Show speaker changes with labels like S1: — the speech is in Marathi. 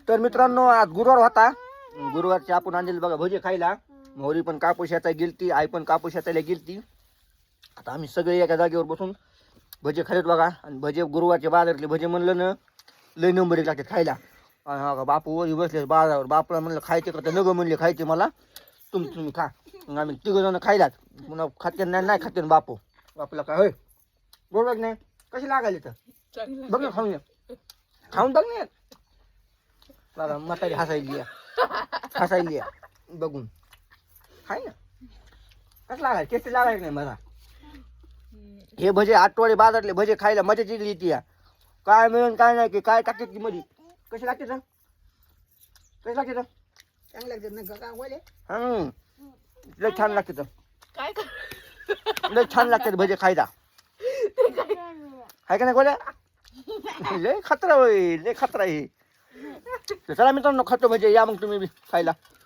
S1: तर मित्रांनो आज गुरुवार होता. गुरुवारची आपण आणलेली बघा भजे खायला. मोहरी पण कापूस याचा गेलती, आई पण कापूस याचायला गेलती. आता आम्ही सगळे एका जागेवर बसून भजे खायत बघा. आणि भजे गुरुवारचे बाजारातले भजे म्हणलं ना लय नंबर एक लागतात खायला. बापू वरी बसले बाजारावर. बापूला म्हणलं खायचे का तर नग म्हणले खायचे मला. तुम्ही खा. मग आम्ही तिघ जण खायलात. पुन्हा खाते नाही खाते बापू. बापूला काय होय बरोबर नाही कशी लागायली तर बघ ना खाऊन खाऊन बघ ना बघा म्हातारी हसायली बघून खाय ना कसं लागायचं टेस्टी लागायचं नाही मला. हे भजे आठवडे बाजारले भजे खायला मजा चिडली ती काय मिळून काय नाही की काय टाकतात की मध्ये कशी लागते तर कशी लागते तर
S2: चांगलं लागतं ना का बोले
S1: लय छान लागते तर
S3: काय
S1: लय छान लागतात भजे खायला हाय का नाही गोल्या लय खतरा होय लय खतरा आहे. चला मित्रांनो खातो भजे या मग तुम्ही बी खायला.